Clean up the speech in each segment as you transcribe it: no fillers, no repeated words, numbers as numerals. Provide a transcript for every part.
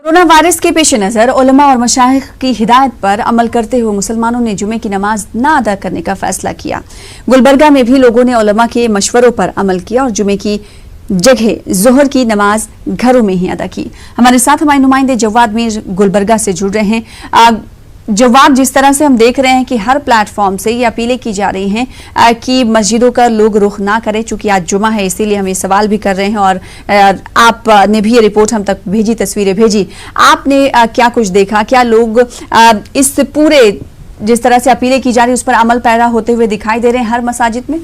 Corona virus के पेश नजर उलमा और मशाइख की हिदायत पर अमल करते हुए मुसलमानों ने जुमे की नमाज न अदा करने का फैसला किया। गुलबर्गा में भी लोगों ने उलमा के मशवरों पर अमल किया और जुमे की जगह जोहर की नमाज घरों में ही अदा की। हमारे साथ हमारे नुमाइंदे जवाद मीर गुलबर्गा से जुड़ रहे हैं। जवाब, जिस तरह से हम देख रहे हैं कि हर प्लेटफॉर्म से ये अपीलें की जा रही हैं कि मस्जिदों का लोग रुख ना करें, चूंकि आज जुमा है इसीलिए हम ये सवाल भी कर रहे हैं और आपने भी ये रिपोर्ट हम तक भेजी, तस्वीरें भेजी। आपने क्या कुछ देखा? क्या लोग इस पूरे जिस तरह से अपीलें की जा रही है उस पर अमल पैरा होते हुए दिखाई दे रहे हैं हर मसाजिद में?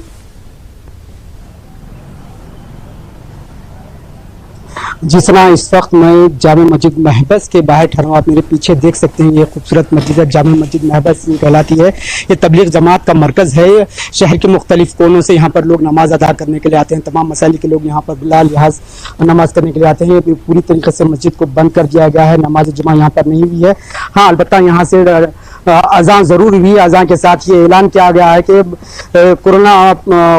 जी सना, इस वक्त मैं जामे मस्जिद महबस के बाहर ठहरा हूँ। आप मेरे पीछे देख सकते हैं, ये खूबसूरत मस्जिद है, जामे मस्जिद महबस कहलाती है। ये तबलीग जमात का मरकज़ है। शहर के मुख्तलिफ कोनों से यहाँ पर लोग नमाज अदा करने के लिए आते हैं। तमाम मसाइल के लोग यहाँ पर बिला लिहाज नमाज करने के लिए आते हैं। पूरी तरीके से मस्जिद को बंद कर दिया गया है, नमाज जुमा यहाँ पर नहीं हुई है। हाँ, अलबत्ता यहाँ से अज़ान ज़रूर हुई। अज़ान के साथ ये ऐलान किया गया है कि कोरोना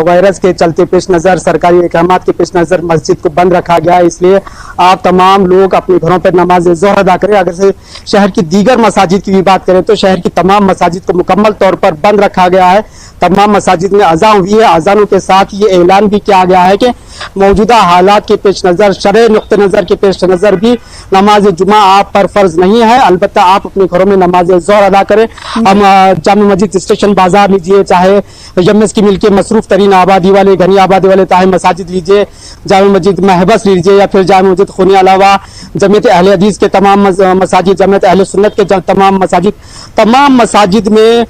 वायरस के चलते पेश नज़र, सरकारी अहकामात के पेश नज़र मस्जिद को बंद रखा गया है। इसलिए आप तमाम लोग अपने घरों पर नमाज ज़ोहर अदा करें। अगर से शहर की दीगर मसाजिद की भी बात करें तो शहर की तमाम मसाजिद को मुकम्मल तौर पर बंद रखा गया है। तमाम मसाजिद में अज़ान हुई है। अज़ानों के साथ ये ऐलान भी किया गया है कि मौजूदा हालात के पेश नज़र, शरअ नुक्ते नज़र के पेश नज़र भी नमाज जुमा आप पर फर्ज नहीं है। अलबत्ता आप अपने घरों में नमाज ज़ोहर अदा करें। हम जामे मस्जिद स्टेशन बाजार लीजिए, चाहे यमस की मिल के मसरूफ तरीन आबादी वाले, घनी आबादी वाले चाहे मसाजिद लीजिए, जामे मस्जिद महबस लीजिए या फिर जामे मस्जिद खुनी अलावा जमीयत अहले हदीस के तमाम मसाजिद, जमीयत अहले सुन्नत के तमाम मसाजिद में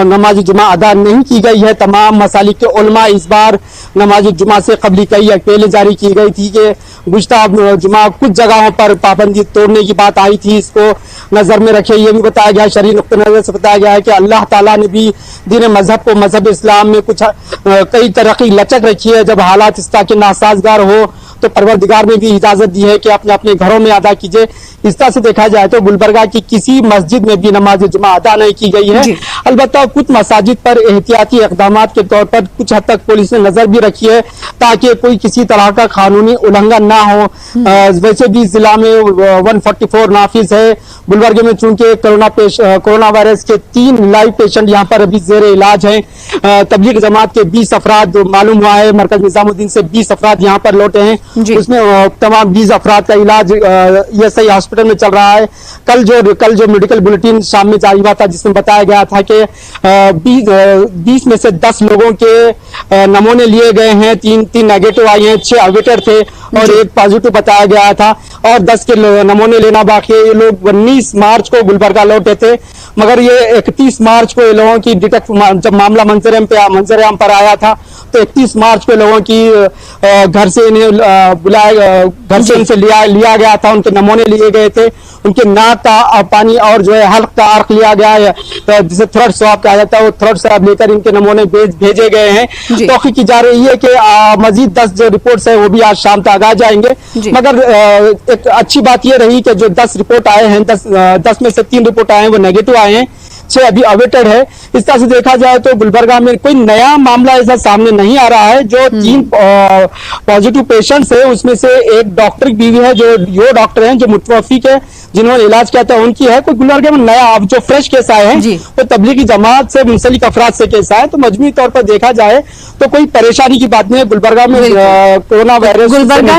नमाज जुमा अदा नहीं की गई है। तमाम मसालिक के उलमा इस बार नमाज जुमा से कबली कई अपीलें जारी की गई थी कि गुज़श्ता जुमा कुछ जगहों पर पाबंदी तोड़ने की बात आई थी, इसको नजर में रखे। ये भी बताया गया, शरई नुक्ते नजर से बताया गया है कि अल्लाह ताला ने भी दीन मजहब को, मजहब इस्लाम में कुछ कई तरक्की लचक रखी है। जब हालात इस तरह के नासाजगार हो तो परवरदिगार ने भी इजाजत दी है कि अपने अपने घरों में अदा कीजिए। इस तरह से देखा जाए तो गुलबर्गा की किसी मस्जिद में भी नमाज जुमा अदा नहीं की गई है। अलबत्ता कुछ मसाजिद पर एहतियाती इक़दामात के तौर पर कुछ हद तक पुलिस ने नजर भी रखी है ताकि कोई किसी तरह का कानूनी उल्लंघन ना हो। वैसे भी जिला में 144 नाफिज है। गुलबर्गे में चूंकि कोरोना वायरस के 3 लाइव पेशेंट यहाँ पर अभी जेर इलाज हैं। तबलीग जमात के 20 अफराद मालूम हुआ है, मरकज निजामुद्दीन से 20 अफराद यहाँ पर लौटे हैं। उसमें तमाम 20 अफराद का इलाज ESI हॉस्पिटल में चल रहा है। कल जो मेडिकल बुलेटिन शाम में जारी हुआ था जिसमें बताया गया था कि 20 में से 10 लोगों के नमूने लिए गए हैं, 3 नेगेटिव आए हैं, 6 अवेटर थे और 1 पॉजिटिव बताया गया था और 10 के नमूने लेना बाकी है। ये लोग 19 मार्च को गुलबर्गा लौटे थे, मगर ये 31 मार्च को ये लोगों की जब मामला मंजर-ए-आम पर आया था तो 31 मार्च को लोगों की घर से इन्हें बुलाया, घर से इनसे लिया गया था, उनके नमूने लिए गए थे, उनके नाक का पानी और जो है हल्क का अर्क लिया गया है, तो जिसे थ्रोट स्वाब कहा जाता है, वो थ्रोट स्वाब लेकर इनके नमूने भेजे गए हैं। तौक़ी की जा रही है कि मजीद 10 जो रिपोर्ट्स है वो भी आज शाम तक आ जाएंगे। मगर एक अच्छी बात यह रही कि जो 10 रिपोर्ट आए हैं, 10 में से 3 रिपोर्ट आए हैं वो नेगेटिव आए हैं, 6 अभी अवेटेड है। इस तरह से देखा जाए तो गुलबर्गा में कोई नया मामला ऐसा सामने नहीं आ रहा है। जो 3 पॉजिटिव पेशेंट्स है उसमें से एक डॉक्टर की बीवी है, जो डॉक्टर हैं जो मुतवफ़ी के जिन्होंने इलाज किया था उनकी है। कोई गुलबर्गा में नया अब जो फ्रेश केस आए हैं वो तबलीगी जमात से मुंसलिक अफराद से केस आए। तो मजमूई तौर पर देखा जाए तो कोई परेशानी की बात नहीं है। गुलबर्गा में कोरोना वायरस गुलबर्गा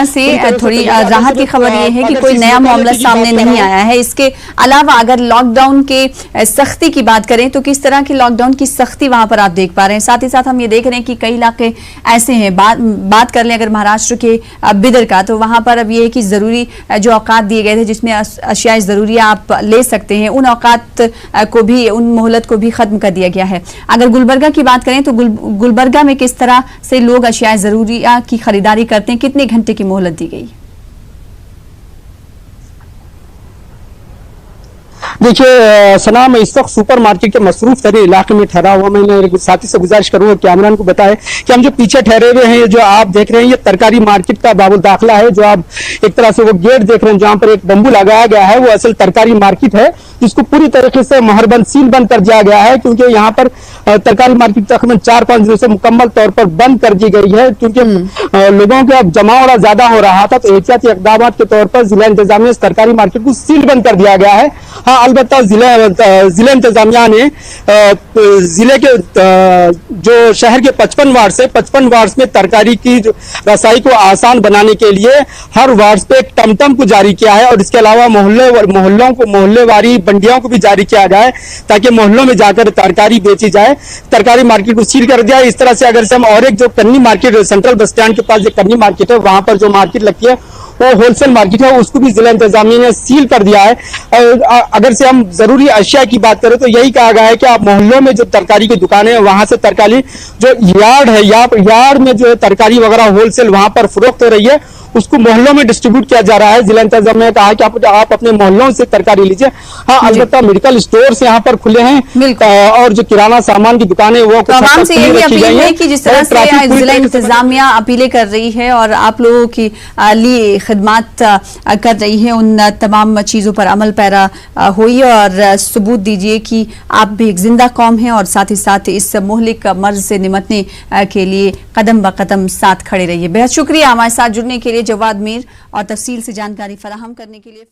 से थोड़ी राहत की खबर ये है कि कोई नया मामला सामने नहीं आया है। इसके अलावा अगर लॉकडाउन के सख्ती की बात करें तो किस तरह की लॉकडाउन की सख्ती वहां पर आप देख पा रहे हैं? साथ ही साथ हम ये देख रहे हैं कि कई इलाके ऐसे हैं, बात कर लें अगर महाराष्ट्र के बिदर का, तो वहां पर अब ये है कि जरूरी जो औकात दिए गए थे जिसमें अशियाए जरूरी आप ले सकते हैं, उन औकात को भी, उन मोहलत को भी खत्म कर दिया गया है। अगर गुलबर्गा की बात करें तो गुलबर्गा में किस तरह से लोग अशियाए जरूरिया की खरीदारी करते हैं, कितने घंटे की मोहलत दी गई? देखिए सना, मैं इस वक्त सुपर मार्केट के मसरूफ तरीन इलाके में ठहरा हुआ। मैंने साथी से गुजारिश करूंगा कैमरान को बताएं कि हम जो पीछे ठहरे हुए हैं, जो आप देख रहे हैं, ये तरकारी मार्केट का बाबुल दाखिला है। जो आप एक तरह से वो गेट देख रहे हैं जहां पर एक बम्बू लगाया गया है, वो असल तरकारी मार्केट है जिसको पूरी तरीके से मोहरबंद सील बंद कर दिया गया है, क्योंकि यहाँ पर तरकारी मार्केट तकरीबन 4-5 दिनों से मुकम्मल तौर पर बंद कर दी गई है, क्योंकि लोगों का जमावड़ा ज्यादा हो रहा था। तो एहतियाती इकदाम के तौर पर जिला इंतजामिया इस तरकारी मार्केट को सील बंद कर दिया गया है। हाँ, अलबत्ता जिला इंतजामिया ने जिले के जो शहर के 55 वार्ड से 55 वार्ड में तरकारी की रसाई को आसान बनाने के लिए हर वार्ड पे एक टमटम को जारी किया है, और इसके अलावा मोहल्लेवारी बंडियों को भी जारी किया जाए ताकि मोहल्लों में जाकर तरकारी बेची जाए। तरकारी मार्केट को सील कर दिया है। इस तरह से अगर से हम और एक जो कन्नी मार्केट सेंट्रल बस स्टैंड के पास जो कन्नी मार्केट है, वहां पर जो मार्केट लगती है वो होलसेल मार्केट है, उसको भी जिला इंतजामिया ने सील कर दिया है। और अगर से हम जरूरी अशिया की बात करें तो यही कहा गया है कि आप मोहल्लों में जो तरकारी की दुकानें हैं वहां से तरकारी जो यार्ड है, यार्ड में जो तरकारी वगैरह होलसेल वहां पर फरोख्त हो रही है, उसको मोहल्लों में डिस्ट्रीब्यूट किया जा रहा है। जिला इंतजामिया ने कहा है कि आप अपने मोहल्लों से तरकारी लीजिए। हाँ, अलबत्ता मेडिकल स्टोर्स यहाँ पर खुले हैं और जो किराना सामान की दुकानें वो तो आवाम से यही अपील है कि जिस तरह से जिला इंतजामिया अपीलें कर रही है और आप लोगों के लिए खिदमत कर रही है, उन तमाम चीज़ों पर अमल पैरा होइए और सबूत दीजिए कि आप भी एक जिंदा कौम हैं और साथ ही साथ इस मुहलिक मर्ज से निमटने के लिए कदम ब कदम साथ खड़े रहिए। बेहद शुक्रिया हमारे साथ जुड़ने के लिए जवाद मीर और तफसील से जानकारी फराहम करने के लिए।